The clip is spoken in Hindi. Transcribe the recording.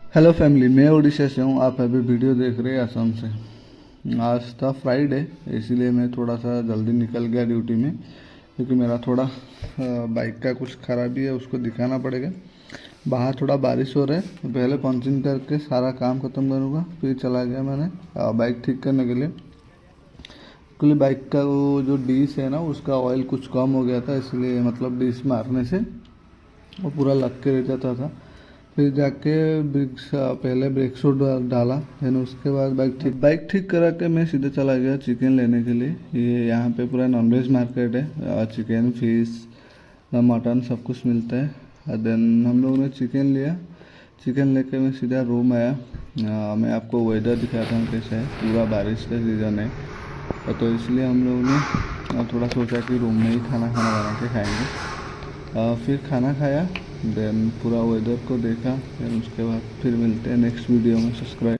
हेलो फैमिली, मैं उड़ीसा से हूँ। आप अभी वीडियो देख रहे हैं असम से। आज था फ्राइडे, इसीलिए मैं थोड़ा सा जल्दी निकल गया ड्यूटी में, क्योंकि मेरा थोड़ा बाइक का कुछ खराबी है, उसको दिखाना पड़ेगा। बाहर थोड़ा बारिश हो रहा है, तो पहले पंचिंग करके सारा काम ख़त्म करूँगा, फिर चला गया मैंने बाइक ठीक करने के लिए। एक्चुअली बाइक का वो जो डिश है ना, उसका ऑयल कुछ कम हो गया था, इसलिए मतलब डिश मारने से वो पूरा लग के रह जाता था। फिर जाके ब्रेक्स पहले ब्रेक शूट डाला, फिर उसके बाद बाइक ठीक करा के मैं सीधे चला गया चिकन लेने के लिए। ये यहाँ पे पूरा नॉनवेज मार्केट है, चिकन फिश मटन सब कुछ मिलता है। देन हम लोगों ने चिकन लिया। चिकन लेके मैं सीधा रूम आया। मैं आपको वेदर दिखाता हूँ कैसा है। पूरा बारिश का सीज़न है, तो इसलिए हम लोगों ने थोड़ा सोचा कि रूम में ही खाना बना के खाएंगे। फिर खाना खाया, देन पूरा वेदर को देखा। देन उसके बाद फिर मिलते हैं नेक्स्ट वीडियो में। सब्सक्राइब